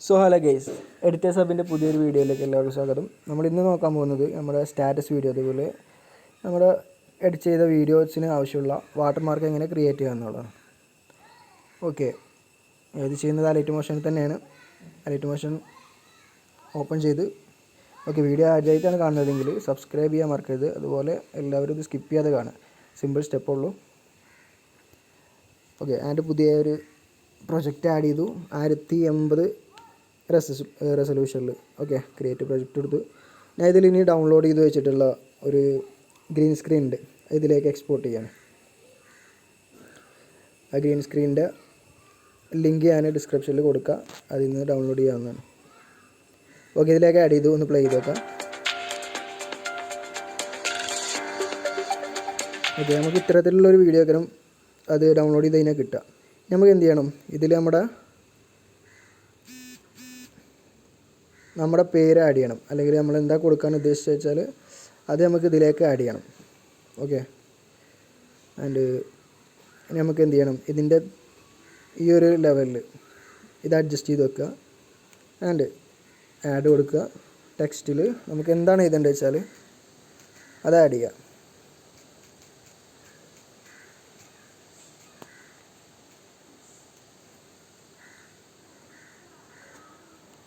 So hello guys, editors ഹബിൻ്റെ പുതിയൊരു വീഡിയോയിലേക്ക് എല്ലാവർക്കും സ്വാഗതം. നമ്മൾ ഇന്ന് നോക്കാൻ പോകുന്നത് നമ്മുടെ സ്റ്റാറ്റസ് വീഡിയോ, അതുപോലെ നമ്മുടെ എഡിറ്റ് ചെയ്ത വീഡിയോസിന് ആവശ്യമുള്ള വാട്ടർമാർക്ക് എങ്ങനെ ക്രിയേറ്റ് ചെയ്യുക എന്നുള്ളതാണ്. ഓക്കെ, ഇത് ചെയ്യുന്നത് അലൈറ്റ് മോഷനിൽ തന്നെയാണ്. അലൈറ്റ് മോഷൻ ഓപ്പൺ ചെയ്ത് വീഡിയോ ആദ്യമായിട്ടാണ് കാണുന്നതെങ്കിൽ സബ്സ്ക്രൈബ് ചെയ്യാൻ മറക്കരുത്. അതുപോലെ എല്ലാവരും ഇത് സ്കിപ്പ് ചെയ്യാതെ കാണുക, സിമ്പിൾ സ്റ്റെപ്പുള്ളൂ. ഓക്കെ, അതിൻ്റെ പുതിയൊരു പ്രൊജക്റ്റ് ആഡ് ചെയ്തു 1080 റെസൊല്യൂഷനിൽ. ഓക്കെ, ക്രിയേറ്റ് പ്രൊജക്റ്റ് എടുത്തു. ഞാൻ ഇതിൽ ഇനി ഡൗൺലോഡ് ചെയ്ത് വെച്ചിട്ടുള്ള ഒരു ഗ്രീൻ സ്ക്രീൻ ഉണ്ട്, ഇതിലേക്ക് എക്സ്പോർട്ട് ചെയ്യാണ്. ആ ഗ്രീൻ സ്ക്രീനിൻ്റെ ലിങ്ക് ഞാൻ ഡിസ്ക്രിപ്ഷനിൽ കൊടുക്കുക, അതിൽ നിന്ന് ഡൗൺലോഡ് ചെയ്യാവുന്നതാണ്. ഓക്കെ, ഇതിലേക്ക് ആഡ് ചെയ്തു, ഒന്ന് പ്ലേ ചെയ്ത് നോക്കാം. ഓക്കെ, നമുക്ക് ഇത്തരത്തിലുള്ളൊരു വീഡിയോ ഒക്കെ അത് ഡൗൺലോഡ് ചെയ്ത് കഴിഞ്ഞാൽ കിട്ടുക. നമുക്ക് എന്ത് ചെയ്യണം, ഇതിൽ നമ്മുടെ പേര് ആഡ് ചെയ്യണം, അല്ലെങ്കിൽ നമ്മൾ എന്താ കൊടുക്കാൻ ഉദ്ദേശിച്ച് വെച്ചാൽ അത് നമുക്ക് ഇതിലേക്ക് ആഡ് ചെയ്യണം. ഓക്കെ, ആൻഡ് നമുക്ക് എന്ത് ചെയ്യണം, ഇതിൻ്റെ ഈ ഒരു ലെവലിൽ ഇത് അഡ്ജസ്റ്റ് ചെയ്ത് വെക്കുക. ആൻഡ് ആഡ് കൊടുക്കുക. ടെക്സ്റ്റിൽ നമുക്ക് എന്താണ് എഴുതേണ്ടത് വെച്ചാൽ അത് ആഡ് ചെയ്യുക.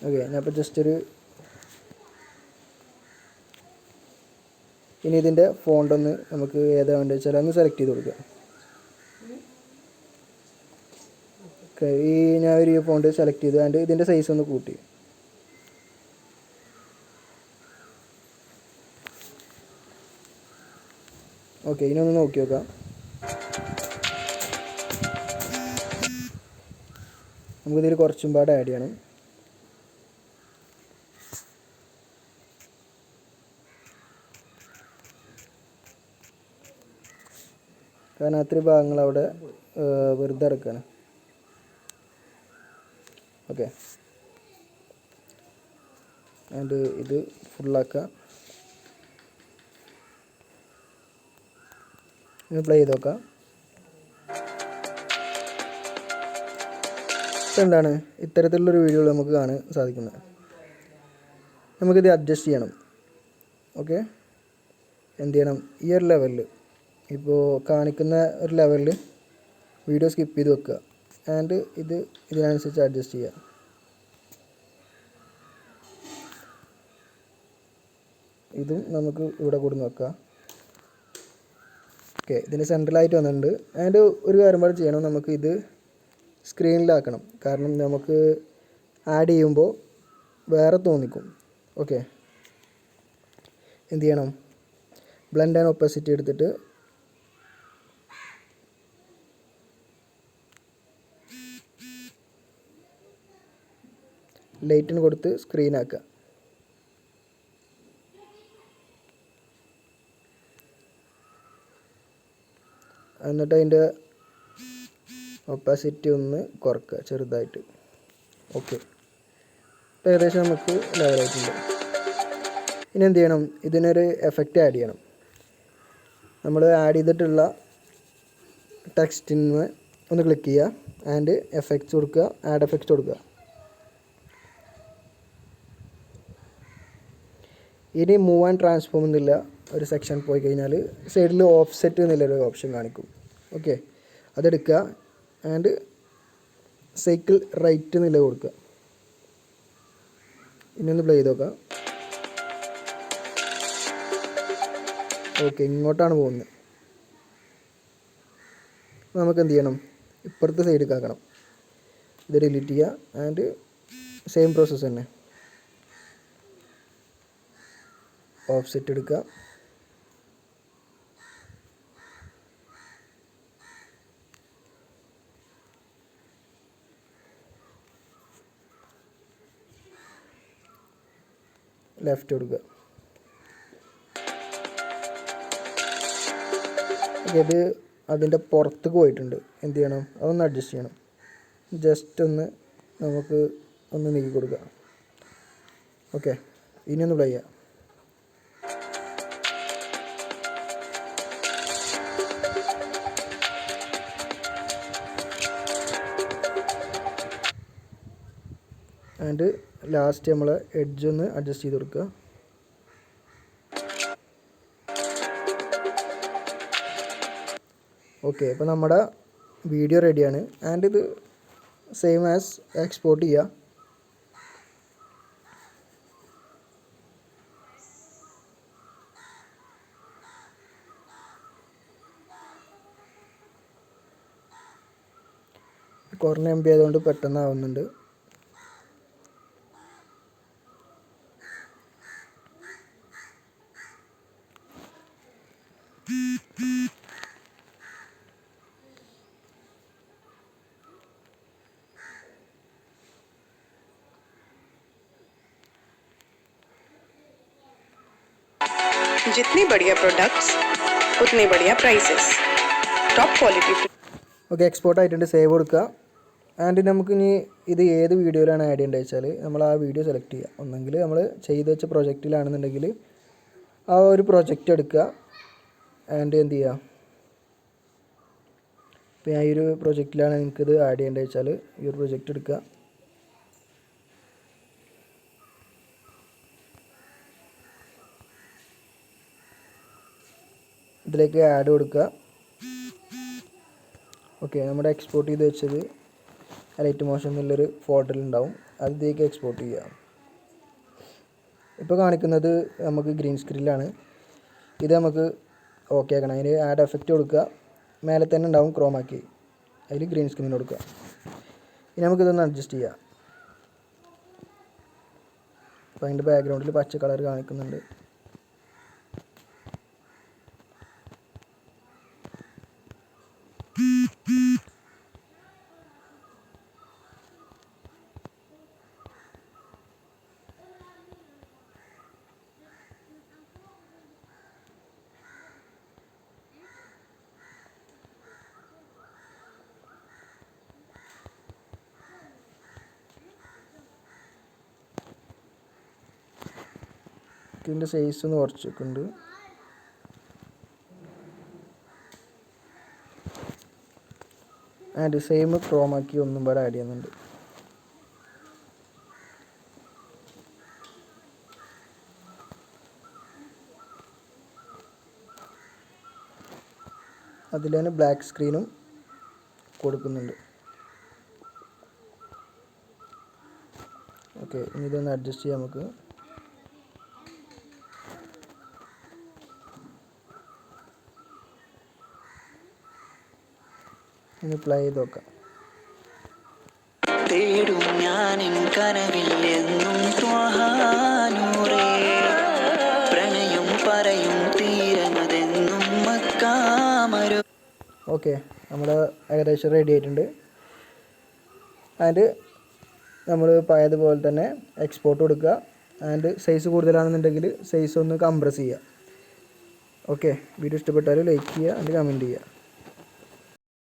ഓക്കെ, ഞാനിപ്പോൾ ഇനി ഇതിൻ്റെ ഫോണ്ടൊന്ന് നമുക്ക് ഏതാ വേണ്ടത് വെച്ചാൽ ഒന്ന് സെലക്ട് ചെയ്ത് കൊടുക്കുക. ഓക്കെ, ഞാൻ ഒരു ഫോണ്ട് സെലക്ട് ചെയ്തു. ആൻഡ് ഇതിൻ്റെ സൈസ് ഒന്ന് കൂട്ടി. ഓക്കെ, ഇനി ഒന്ന് നോക്കി നോക്കാം. നമുക്കിതിൽ കുറച്ചും പാടെ ആഡ് ചെയ്യണം. കാരണം അത്രയും ഭാഗങ്ങൾ അവിടെ വെറുതെ ഇറക്കുകയാണ്. ഓക്കെ, ആൻഡ് ഇത് ഫുള്ളാക്കുക. ഇത് പ്ലേ ചെയ്ത് നോക്കാം. എന്താണ് ഇത്തരത്തിലുള്ളൊരു വീഡിയോകൾ നമുക്ക് കാണാൻ സാധിക്കുന്നത്. നമുക്കിത് അഡ്ജസ്റ്റ് ചെയ്യണം. ഓക്കെ, എന്ത് ചെയ്യണം, ഈ ഒരു ലെവലിൽ ഇപ്പോൾ കാണിക്കുന്ന ഒരു ലെവലിൽ വീഡിയോ സ്കിപ്പ് ചെയ്ത് വെക്കുക. ആൻഡ് ഇതിനനുസരിച്ച് അഡ്ജസ്റ്റ് ചെയ്യുക. ഇതും നമുക്ക് ഇവിടെ കൊടുന്ന് വെക്കാം. ഓക്കെ, ഇതിന് സെൻട്രലായിട്ട് വന്നിട്ടുണ്ട്. ആൻഡ് ഒരു കാര്യം കൂടെ ചെയ്യണം, നമുക്ക് ഇത് സ്ക്രീനിലാക്കണം. കാരണം നമുക്ക് ആഡ് ചെയ്യുമ്പോൾ വേറെ തോന്നിക്കും. ഓക്കെ, എന്ത് ചെയ്യണം, ബ്ലെൻഡ് ആൻഡ് ഒപ്പാസിറ്റി എടുത്തിട്ട് ലൈറ്റിന് കൊടുത്ത് സ്ക്രീനാക്കുക. എന്നിട്ട് അതിൻ്റെ ഒപ്പാസിറ്റി ഒന്ന് കുറക്കുക ചെറുതായിട്ട്. ഓക്കെ, ഇപ്പോൾ ഏകദേശം നമുക്ക് ലെവലായിട്ടുണ്ട്. ഇനി എന്ത് ചെയ്യണം, ഇതിനൊരു എഫക്റ്റ് ആഡ് ചെയ്യണം. നമ്മൾ ആഡ് ചെയ്തിട്ടുള്ള ടെക്സ്റ്റിന് ഒന്ന് ക്ലിക്ക് ചെയ്യുക. ആൻഡ് എഫക്ട്സ് കൊടുക്കുക, ആഡ് എഫക്ട്സ് കൊടുക്കുക. ഇനി മൂവ് ആൻഡ് ട്രാൻസ്ഫോം എന്നില്ല ഒരു സെക്ഷൻ പോയി കഴിഞ്ഞാൽ സൈഡിൽ ഓഫ്സെറ്റ് എന്നുള്ളൊരു ഓപ്ഷൻ കാണിക്കും. ഓക്കെ, അതെടുക്കുക. ആൻഡ് സൈക്കിൾ റൈറ്റ് എന്നുള്ള കൊടുക്കുക. ഇനി ഒന്ന് പ്ലേ ചെയ്ത് നോക്കാം. ഓക്കെ, ഇങ്ങോട്ടാണ് പോകുന്നത്. നമുക്ക് എന്ത് ചെയ്യണം, ഇപ്പുറത്തെ സൈഡിൽ ആക്കണം. ഇത് ഡിലീറ്റ് ചെയ്യുക. ആൻഡ് സെയിം പ്രോസസ്സ് തന്നെ. ഓഫ്സെറ്റ് എടുക്കുക. ലെഫ്റ്റ് കൊടുക്കുക. ഇത് അതിൻ്റെ പുറത്തേക്ക് പോയിട്ടുണ്ട്. എന്ത് ചെയ്യണം, അതൊന്ന് അഡ്ജസ്റ്റ് ചെയ്യണം. ജസ്റ്റ് ഒന്ന് നമുക്ക് ഒന്ന് നീക്കി കൊടുക്കുക. ഓക്കെ, ഇനി ഒന്ന് പ്ലേ ചെയ്യാം. ആൻഡ് ലാസ്റ്റ് നമ്മൾ എഡ്ജ് ഒന്ന് അഡ്ജസ്റ്റ് ചെയ്ത് കൊടുക്കുക. ഓക്കെ, അപ്പോൾ നമ്മുടെ വീഡിയോ റെഡിയാണ്. ആൻഡ് ഇത് സെയിം ആസ് എക്സ്പോർട്ട് ചെയ്യുക. കുറഞ്ഞ MB ആയതുകൊണ്ട് പെട്ടെന്ന് ആവുന്നുണ്ട്. जितनी बढ़िया प्रोडक्ट्स उतनी बढ़िया prices, top quality. Okay, export ആയിട്ടുണ്ട്. സേവ് കൊടുക്കുക. ആൻഡ് നമുക്കിനി ഇത് ഏത് വീഡിയോയിലാണ് ആഡ് ചെയ്യേണ്ടത് വെച്ചാൽ നമ്മൾ ആ വീഡിയോ സെലക്ട് ചെയ്യുക. ഒന്നെങ്കിൽ നമ്മൾ ചെയ്ത് വെച്ച പ്രൊജക്റ്റിലാണെന്നുണ്ടെങ്കിൽ ആ ഒരു പ്രൊജക്റ്റ് എടുക്കുക. ആൻഡ് എന്ത് ചെയ്യുക, ഇപ്പോൾ ഞാൻ ഈ ഒരു പ്രൊജക്റ്റിലാണ് നിങ്ങൾക്കിത് ആഡ് ചെയ്യേണ്ടത് വെച്ചാൽ ഈ ഒരു പ്രൊജക്റ്റ് എടുക്കുക. ഇതിലേക്ക് ആഡ് കൊടുക്കുക. ഓക്കെ, നമ്മുടെ എക്സ്പോർട്ട് ചെയ്ത് വെച്ചത് അലൈറ്റ് മോഷൻ എന്നുള്ളൊരു ഫോൾഡറിൽ ഉണ്ടാവും. അതിലേക്ക് എക്സ്പോർട്ട് ചെയ്യുക. ഇപ്പോൾ കാണിക്കുന്നത് നമുക്ക് ഗ്രീൻ സ്ക്രീനിലാണ്. ഇത് നമുക്ക് ഓക്കെ ആക്കണം. അതിന് ആഡ് എഫക്റ്റ് കൊടുക്കുക. മേലെ തന്നെ ഉണ്ടാവും ക്രോമാക്കി, അതിൽ ഗ്രീൻ സ്ക്രീൻ കൊടുക്കുക. ഇനി നമുക്കിതൊന്ന് അഡ്ജസ്റ്റ് ചെയ്യാം. അപ്പോൾ അതിൻ്റെ ബാക്ക്ഗ്രൗണ്ടിൽ പച്ച കളർ കാണിക്കുന്നുണ്ട്. ഇതിൻ്റെ സൈസ് ഒന്ന് കുറച്ച് വെക്കുന്നുണ്ട്. ആൻഡ് സെയിം ക്രോമാക്കി ഒന്നും പാടെ ആഡ് ചെയ്യുന്നുണ്ട്. അതിൽ തന്നെ ബ്ലാക്ക് സ്ക്രീനും കൊടുക്കുന്നുണ്ട്. ഓക്കെ, ഇനി ഇതൊന്ന് അഡ്ജസ്റ്റ് ചെയ്യാം നമുക്ക്. ഇനി പ്ലേ ചെയ്ത് നോക്കാം. ഓക്കെ, നമ്മൾ ഏകദേശം റെഡി ആയിട്ടുണ്ട്. ആൻഡ് നമ്മൾ പഴയതുപോലെ തന്നെ എക്സ്പോർട്ട് കൊടുക്കുക. ആൻഡ് സൈസ് കൂടുതലാണെന്നുണ്ടെങ്കിൽ സൈസ് ഒന്ന് കംപ്രസ് ചെയ്യുക. ഓക്കെ, വീഡിയോ ഇഷ്ടപ്പെട്ടാൽ ലൈക്ക് ചെയ്യുക ആൻഡ് കമൻറ്റ് ചെയ്യുക.